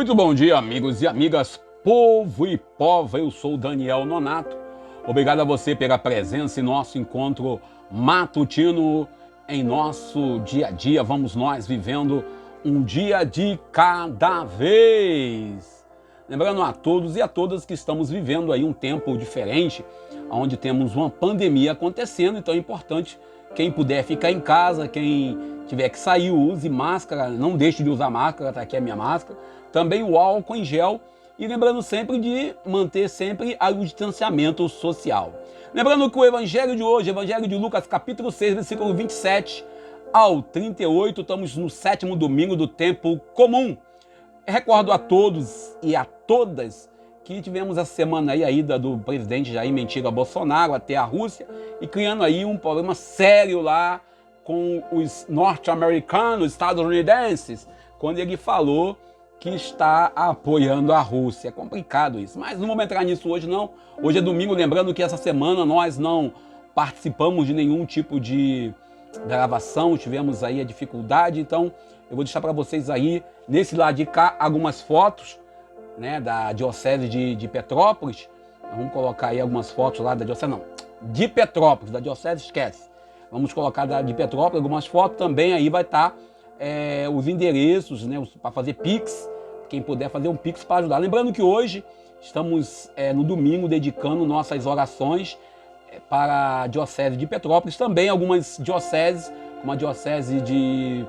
Muito bom dia, amigos e amigas, povo e pova. Eu sou Daniel Nonato. Obrigado a você pela presença em nosso encontro matutino, em nosso dia a dia. Vamos nós vivendo um dia de cada vez. Lembrando a todos e a todas que estamos vivendo aí um tempo diferente, onde temos uma pandemia acontecendo, então é importante quem puder ficar em casa, quem tiver que sair, use máscara, não deixe de usar máscara, tá aqui a minha máscara. Também o álcool em gel e lembrando sempre de manter sempre o distanciamento social. Lembrando que o evangelho de hoje, evangelho de Lucas, capítulo 6, versículo 27 ao 38, estamos no 7º domingo do tempo comum. Recordo a todos e a todas que tivemos essa semana aí a ida do presidente Jair Mentiga Bolsonaro até a Rússia e criando aí um problema sério lá com os norte-americanos, estadunidenses, quando ele falou que está apoiando a Rússia. É complicado isso, mas não vamos entrar nisso hoje não. Hoje é domingo, lembrando que essa semana nós não participamos de nenhum tipo de gravação, tivemos aí a dificuldade, então eu vou deixar para vocês aí, nesse lado de cá, algumas fotos, né, da Diocese de Petrópolis. Vamos colocar aí algumas fotos lá da Diocese, não, de Petrópolis, da Diocese esquece. Vamos colocar de Petrópolis algumas fotos, também aí vai estar os endereços, né, para fazer Pix, quem puder fazer um Pix para ajudar. Lembrando que hoje estamos no domingo dedicando nossas orações para a Diocese de Petrópolis, também algumas dioceses, como a Diocese de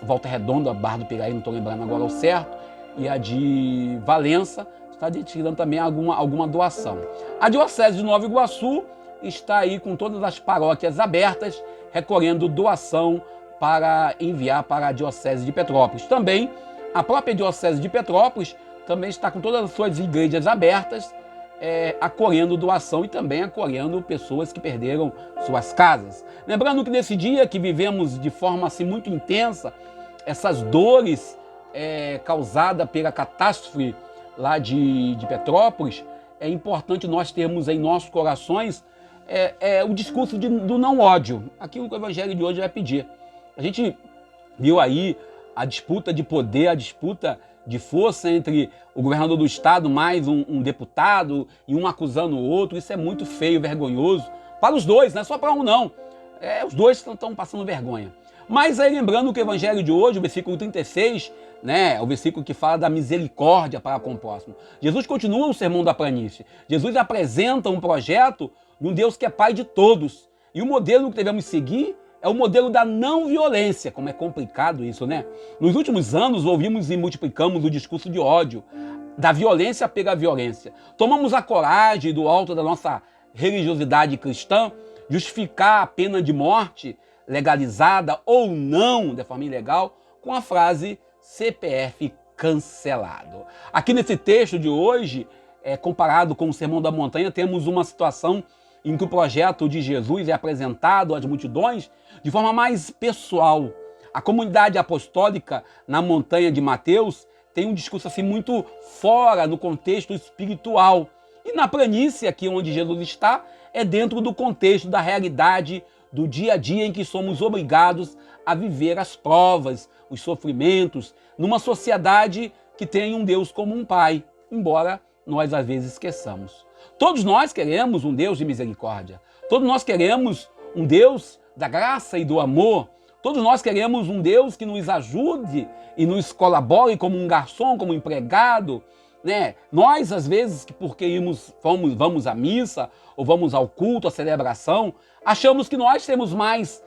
Volta Redonda, Barra do Piraí, não estou lembrando agora o certo, e a de Valença está dedicando também alguma doação. A Diocese de Nova Iguaçu está aí com todas as paróquias abertas, recolhendo doação para enviar para a Diocese de Petrópolis. Também a própria Diocese de Petrópolis também está com todas as suas igrejas abertas, acolhendo doação e também acolhendo pessoas que perderam suas casas. Lembrando que nesse dia que vivemos de forma assim muito intensa, essas dores causadas pela catástrofe lá de Petrópolis, é importante nós termos em nossos corações o discurso do não ódio. Aquilo que o Evangelho de hoje vai pedir. A gente viu aí a disputa de poder, a disputa de força entre o governador do estado mais um deputado e um acusando o outro. Isso é muito feio, vergonhoso. Para os dois, não é só para um não. Os dois estão passando vergonha. Mas aí lembrando que o evangelho de hoje, o versículo 36, né, o versículo que fala da misericórdia para com o próximo. Jesus continua o sermão da planície. Jesus apresenta um projeto de um Deus que é pai de todos. E o modelo que devemos seguir é o modelo da não violência. Como é complicado isso, né? Nos últimos anos, ouvimos e multiplicamos o discurso de ódio, da violência pela violência. Tomamos a coragem, do alto da nossa religiosidade cristã, justificar a pena de morte, legalizada ou não, de forma ilegal, com a frase CPF cancelado. Aqui nesse texto de hoje, comparado com o Sermão da Montanha, temos uma situação em que o projeto de Jesus é apresentado às multidões de forma mais pessoal. A comunidade apostólica na montanha de Mateus tem um discurso assim muito fora do contexto espiritual. E na planície, aqui onde Jesus está, é dentro do contexto da realidade do dia a dia em que somos obrigados a viver as provas, os sofrimentos, numa sociedade que tem um Deus como um pai, embora nós às vezes esqueçamos. Todos nós queremos um Deus de misericórdia. Todos nós queremos um Deus da graça e do amor. Todos nós queremos um Deus que nos ajude e nos colabore como um garçom, como um empregado, né? Nós, às vezes, porque vamos à missa ou vamos ao culto, à celebração, achamos que nós temos mais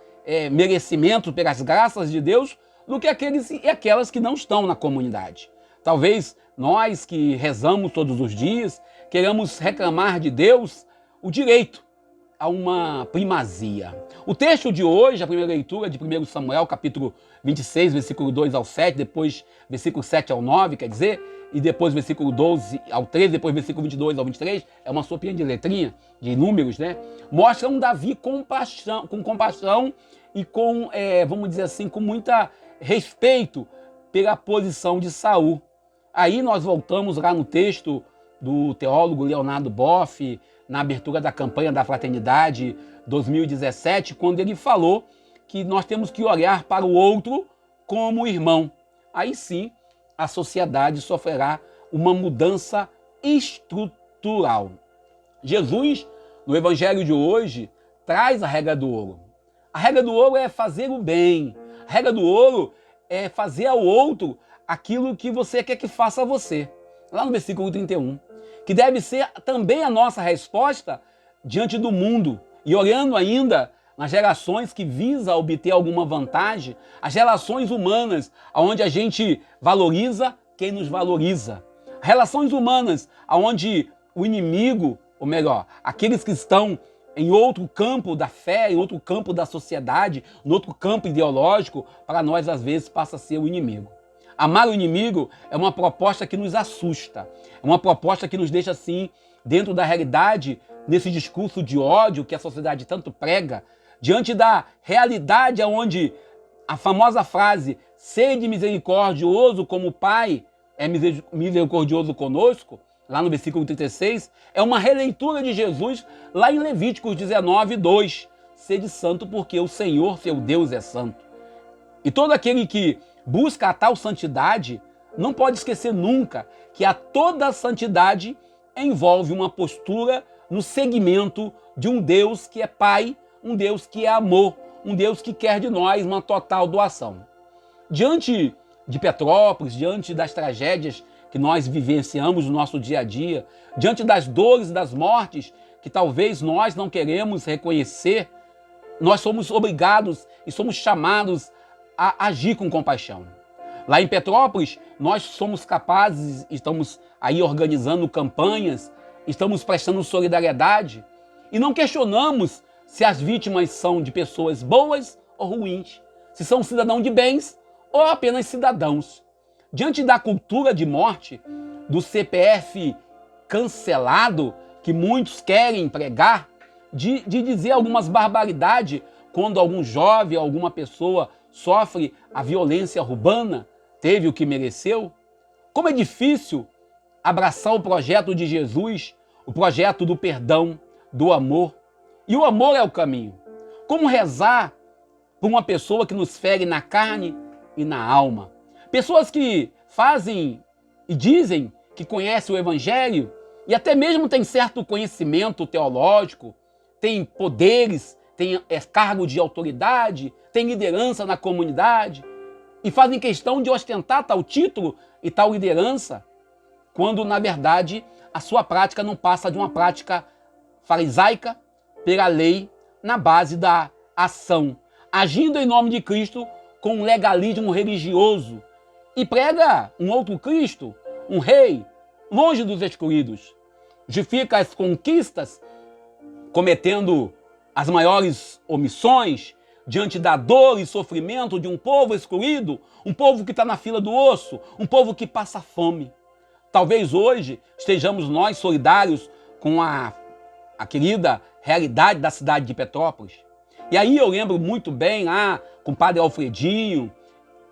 merecimento pelas graças de Deus do que aqueles e aquelas que não estão na comunidade. Talvez nós que rezamos todos os dias, queremos reclamar de Deus o direito a uma primazia. O texto de hoje, a primeira leitura de 1 Samuel, capítulo 26, versículo 2 ao 7, depois versículo 7 ao 9, quer dizer, e depois versículo 12 ao 13, depois versículo 22 ao 23, é uma sopinha de letrinha, de números, né? Mostra um Davi com compaixão e com, vamos dizer assim, com muita respeito pela posição de Saul. Aí nós voltamos lá no texto do teólogo Leonardo Boff, na abertura da campanha da Fraternidade 2017, quando ele falou que nós temos que olhar para o outro como irmão. Aí sim, a sociedade sofrerá uma mudança estrutural. Jesus, no evangelho de hoje, traz a regra do ouro. A regra do ouro é fazer o bem. A regra do ouro é fazer ao outro aquilo que você quer que faça a você. Lá no versículo 31. Que deve ser também a nossa resposta diante do mundo. E olhando ainda nas gerações que visam obter alguma vantagem, as relações humanas, onde a gente valoriza quem nos valoriza. Relações humanas, onde o inimigo, ou melhor, aqueles que estão em outro campo da fé, em outro campo da sociedade, em outro campo ideológico, para nós às vezes passa a ser o inimigo. Amar o inimigo é uma proposta que nos assusta, é uma proposta que nos deixa assim, dentro da realidade, nesse discurso de ódio que a sociedade tanto prega, diante da realidade onde a famosa frase, sede misericordioso como o Pai é misericordioso conosco, lá no versículo 36, é uma releitura de Jesus lá em Levíticos 19, 2. Sede santo porque o Senhor, seu Deus, é santo. E todo aquele que busca a tal santidade não pode esquecer nunca que a toda santidade envolve uma postura no seguimento de um Deus que é Pai, um Deus que é amor, um Deus que quer de nós uma total doação. Diante de Petrópolis, diante das tragédias que nós vivenciamos no nosso dia a dia, diante das dores e das mortes que talvez nós não queremos reconhecer, nós somos obrigados e somos chamados a agir com compaixão. Lá em Petrópolis, nós somos capazes, estamos aí organizando campanhas, estamos prestando solidariedade e não questionamos se as vítimas são de pessoas boas ou ruins, se são cidadãos de bens ou apenas cidadãos. Diante da cultura de morte, do CPF cancelado, que muitos querem pregar, de dizer algumas barbaridades quando algum jovem, alguma pessoa sofre a violência urbana, teve o que mereceu. Como é difícil abraçar o projeto de Jesus, o projeto do perdão, do amor. E o amor é o caminho. Como rezar por uma pessoa que nos fere na carne e na alma. Pessoas que fazem e dizem que conhecem o Evangelho e até mesmo têm certo conhecimento teológico, têm poderes, têm cargo de autoridade, têm liderança na comunidade e fazem questão de ostentar tal título e tal liderança, quando na verdade a sua prática não passa de uma prática farisaica pela lei na base da ação, agindo em nome de Cristo com um legalismo religioso e prega um outro Cristo, um rei, longe dos excluídos. Justifica as conquistas cometendo as maiores omissões diante da dor e sofrimento de um povo excluído, um povo que está na fila do osso, um povo que passa fome. Talvez hoje estejamos nós solidários com a querida realidade da cidade de Petrópolis. E aí eu lembro muito bem lá com o padre Alfredinho,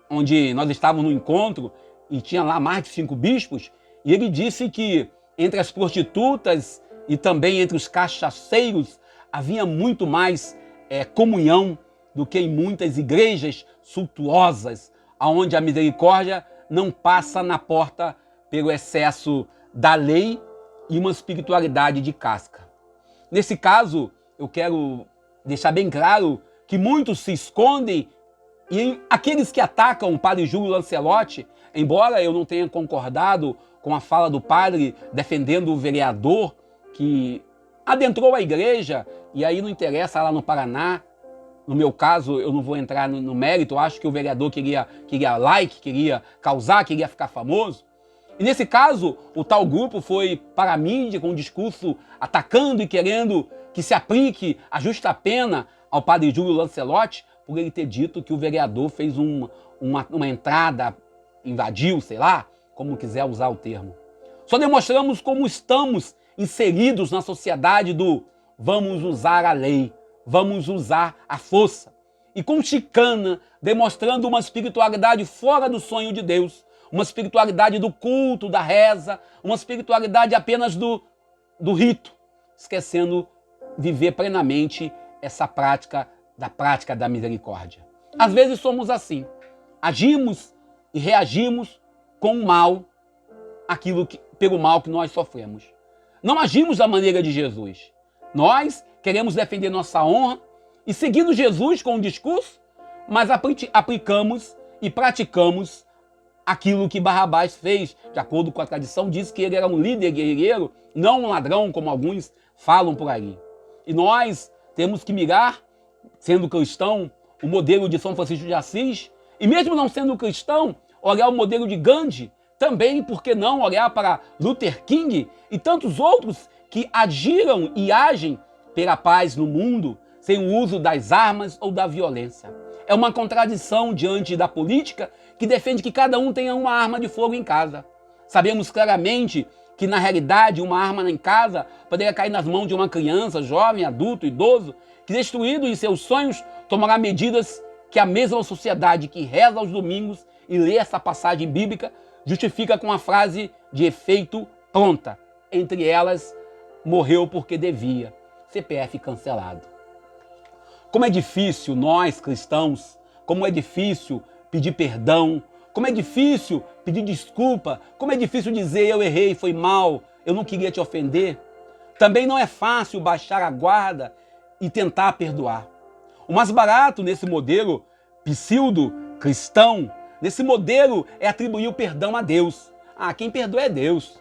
onde nós estávamos no encontro e tinha lá mais de 5 bispos, e ele disse que entre as prostitutas e também entre os cachaceiros havia muito mais comunhão do que em muitas igrejas suntuosas, onde a misericórdia não passa na porta pelo excesso da lei e uma espiritualidade de casca. Nesse caso, eu quero deixar bem claro que muitos se escondem e aqueles que atacam o padre Júlio Lancelotti, embora eu não tenha concordado com a fala do padre defendendo o vereador que adentrou a igreja, e aí não interessa lá no Paraná, no meu caso eu não vou entrar no mérito, eu acho que o vereador queria like, queria causar, queria ficar famoso. E nesse caso, o tal grupo foi para a mídia com um discurso atacando e querendo que se aplique a justa pena ao padre Júlio Lancelotti por ele ter dito que o vereador fez uma entrada, invadiu, sei lá, como quiser usar o termo. Só demonstramos como estamos inseridos na sociedade do vamos usar a lei, vamos usar a força. E com chicana, demonstrando uma espiritualidade fora do sonho de Deus, uma espiritualidade do culto, da reza, uma espiritualidade apenas do rito, esquecendo viver plenamente essa prática da misericórdia. Às vezes somos assim, agimos e reagimos com o mal, pelo mal que nós sofremos. Não agimos da maneira de Jesus. Nós queremos defender nossa honra e seguindo Jesus com o discurso, mas aplicamos e praticamos aquilo que Barrabás fez. De acordo com a tradição, diz que ele era um líder guerreiro, não um ladrão, como alguns falam por aí. E nós temos que mirar, sendo cristão, o modelo de São Francisco de Assis, e mesmo não sendo cristão, olhar o modelo de Gandhi, também, por que não, olhar para Luther King e tantos outros que agiram e agem pela paz no mundo, sem o uso das armas ou da violência. É uma contradição diante da política que defende que cada um tenha uma arma de fogo em casa. Sabemos claramente que, na realidade, uma arma em casa poderia cair nas mãos de uma criança, jovem, adulto, idoso, que, destruído em seus sonhos, tomará medidas que a mesma sociedade que reza aos domingos e lê essa passagem bíblica justifica com a frase de efeito pronta. Entre elas, morreu porque devia. CPF cancelado. Como é difícil nós, cristãos, como é difícil pedir perdão, como é difícil pedir desculpa, como é difícil dizer eu errei, foi mal, eu não queria te ofender. Também não é fácil baixar a guarda e tentar perdoar. O mais barato nesse modelo pseudo-cristão, nesse modelo é atribuir o perdão a Deus. Quem perdoa é Deus.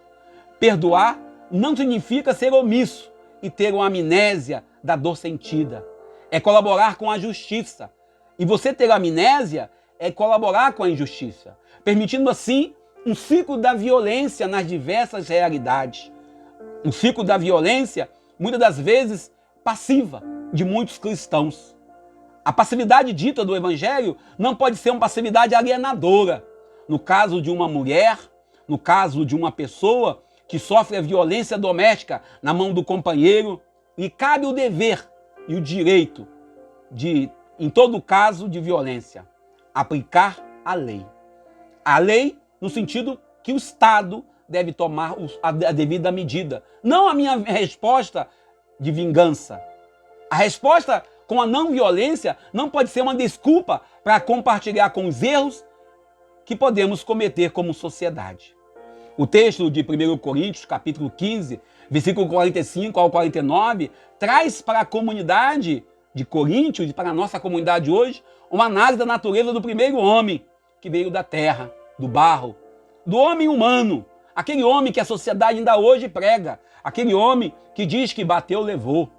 Perdoar não significa ser omisso e ter uma amnésia da dor sentida. É colaborar com a justiça. E você ter amnésia é colaborar com a injustiça, permitindo assim um ciclo da violência nas diversas realidades. Um ciclo da violência, muitas das vezes, passiva de muitos cristãos. A passividade dita do Evangelho não pode ser uma passividade alienadora. No caso de uma mulher, no caso de uma pessoa que sofre a violência doméstica na mão do companheiro, lhe cabe o dever e o direito de, em todo caso de violência, aplicar a lei. A lei no sentido que o Estado deve tomar a devida medida. Não a minha resposta de vingança. A resposta com a não violência não pode ser uma desculpa para compartilhar com os erros que podemos cometer como sociedade. O texto de 1 Coríntios, capítulo 15, versículo 45 ao 49, traz para a comunidade de Coríntios, e para a nossa comunidade hoje, uma análise da natureza do primeiro homem, que veio da terra, do barro, do homem humano, aquele homem que a sociedade ainda hoje prega, aquele homem que diz que bateu, levou.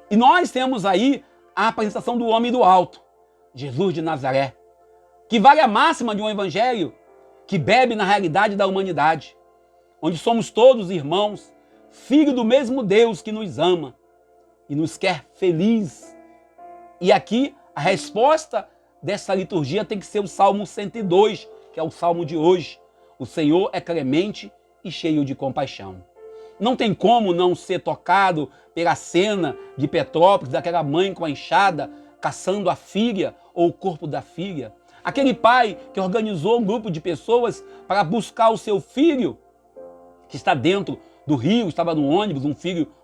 E nós temos aí a apresentação do homem do alto, Jesus de Nazaré, que vale a máxima de um evangelho que bebe na realidade da humanidade, onde somos todos irmãos, filhos do mesmo Deus que nos ama e nos quer feliz. E aqui a resposta dessa liturgia tem que ser o Salmo 102, que é o salmo de hoje. O Senhor é clemente e cheio de compaixão. Não tem como não ser tocado pela cena de Petrópolis, daquela mãe com a enxada, caçando a filha ou o corpo da filha. Aquele pai que organizou um grupo de pessoas para buscar o seu filho, que está dentro do rio, estava no ônibus,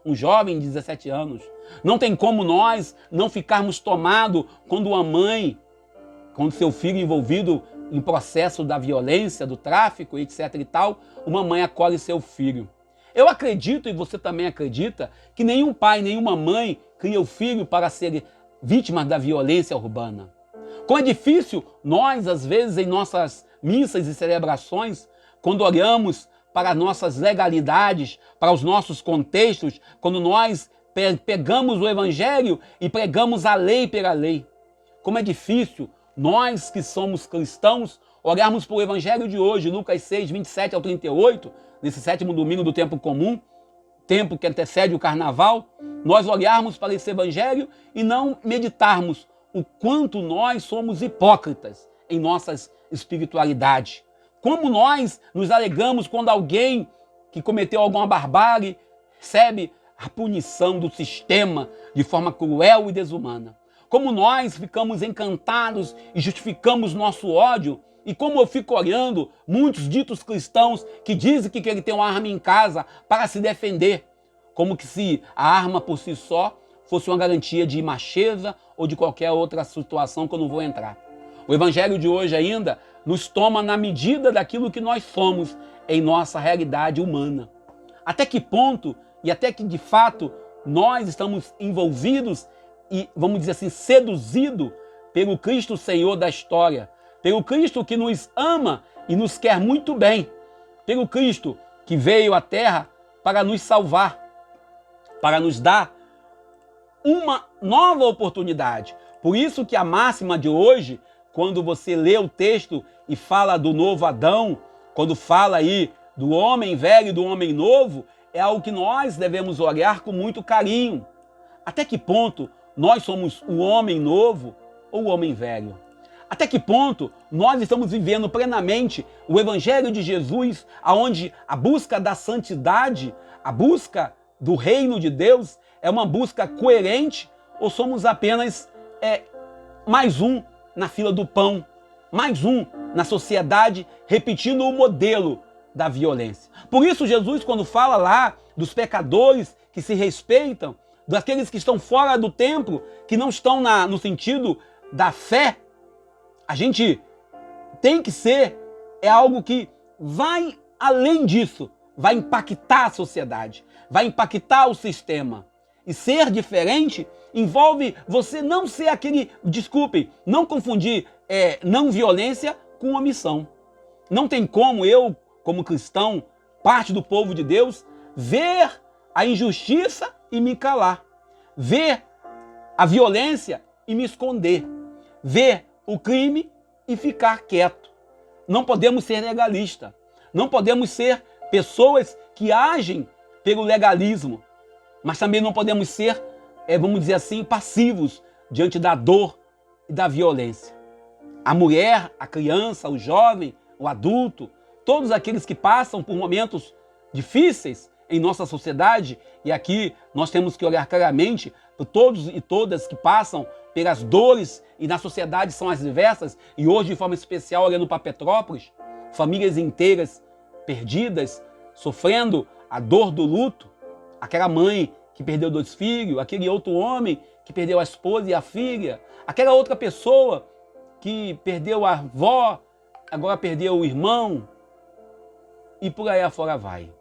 um jovem de 17 anos. Não tem como nós não ficarmos tomados quando uma mãe, quando seu filho envolvido em processo da violência, do tráfico, etc e tal, uma mãe acolhe seu filho. Eu acredito, e você também acredita, que nenhum pai, nenhuma mãe cria o filho para ser vítima da violência urbana. Como é difícil nós, às vezes, em nossas missas e celebrações, quando olhamos para nossas legalidades, para os nossos contextos, quando nós pegamos o Evangelho e pregamos a lei pela lei. Como é difícil nós que somos cristãos olharmos para o Evangelho de hoje, Lucas 6, 27 ao 38, nesse 7º domingo do tempo comum, tempo que antecede o carnaval, nós olharmos para esse Evangelho e não meditarmos o quanto nós somos hipócritas em nossas espiritualidades. Como nós nos alegramos quando alguém que cometeu alguma barbárie recebe a punição do sistema de forma cruel e desumana. Como nós ficamos encantados e justificamos nosso ódio. E como eu fico olhando muitos ditos cristãos que dizem que ele tem uma arma em casa para se defender. Como que se a arma por si só fosse uma garantia de macheza ou de qualquer outra situação que eu não vou entrar. O evangelho de hoje ainda nos toma na medida daquilo que nós somos em nossa realidade humana. Até que ponto e até que de fato nós estamos envolvidos e, vamos dizer assim, seduzidos pelo Cristo Senhor da história, pelo Cristo que nos ama e nos quer muito bem, pelo Cristo que veio à Terra para nos salvar, para nos dar uma nova oportunidade. Por isso que a máxima de hoje, quando você lê o texto e fala do novo Adão, quando fala aí do homem velho e do homem novo, é algo que nós devemos olhar com muito carinho. Até que ponto nós somos o homem novo ou o homem velho? Até que ponto nós estamos vivendo plenamente o Evangelho de Jesus, aonde a busca da santidade, a busca do reino de Deus é uma busca coerente, ou somos apenas mais um na fila do pão, mais um na sociedade repetindo o modelo da violência? Por isso Jesus, quando fala lá dos pecadores que se respeitam, daqueles que estão fora do templo, que não estão no sentido da fé, a gente tem que ser, é algo que vai além disso, vai impactar a sociedade, vai impactar o sistema. E ser diferente envolve você não ser aquele, desculpem, não confundir não violência com omissão. Não tem como eu, como cristão, parte do povo de Deus, ver a injustiça e me calar, ver a violência e me esconder, ver o crime e ficar quieto. Não podemos ser legalistas, não podemos ser pessoas que agem pelo legalismo, mas também não podemos ser, vamos dizer assim, passivos diante da dor e da violência. A mulher, a criança, o jovem, o adulto, todos aqueles que passam por momentos difíceis em nossa sociedade, e aqui nós temos que olhar claramente para todos e todas que passam pelas dores e na sociedade são as diversas, e hoje de forma especial olhando para Petrópolis, famílias inteiras perdidas, sofrendo a dor do luto, aquela mãe que perdeu 2 filhos, aquele outro homem que perdeu a esposa e a filha, aquela outra pessoa que perdeu a avó, agora perdeu o irmão, e por aí afora vai.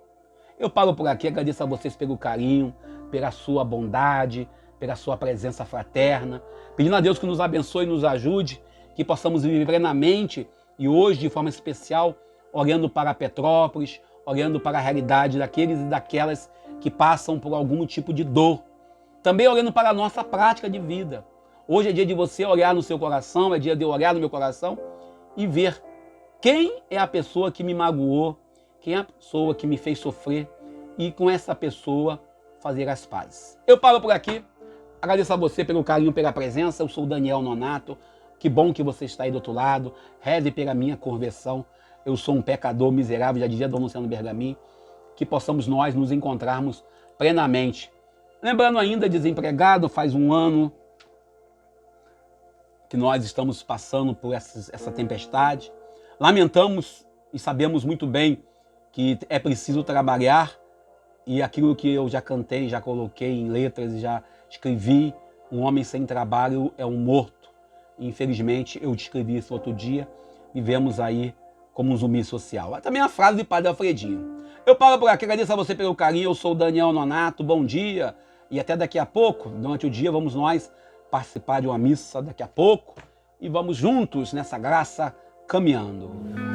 Eu paro por aqui, agradeço a vocês pelo carinho, pela sua bondade, pela sua presença fraterna, pedindo a Deus que nos abençoe e nos ajude, que possamos viver plenamente e hoje, de forma especial, olhando para Petrópolis, olhando para a realidade daqueles e daquelas que passam por algum tipo de dor. Também olhando para a nossa prática de vida. Hoje é dia de você olhar no seu coração, é dia de eu olhar no meu coração e ver quem é a pessoa que me magoou, quem é a pessoa que me fez sofrer e com essa pessoa fazer as pazes. Eu paro por aqui, agradeço a você pelo carinho, pela presença. Eu sou o Daniel Nonato, que bom que você está aí do outro lado, reze pela minha conversão. Eu sou um pecador miserável, já dizia Dom Luciano Bergamin, que possamos nós nos encontrarmos plenamente. Lembrando ainda, desempregado, faz 1 ano que nós estamos passando por essa tempestade. Lamentamos e sabemos muito bem que é preciso trabalhar, e aquilo que eu já cantei, já coloquei em letras e já escrevi, um homem sem trabalho é um morto. Infelizmente, eu descrevi isso outro dia, vivemos aí como um zumbi social. Também a frase de Padre Alfredinho. Eu paro por aqui, agradeço a você pelo carinho, eu sou o Daniel Nonato, bom dia, e até daqui a pouco, durante o dia, vamos nós participar de uma missa daqui a pouco, e vamos juntos nessa graça caminhando.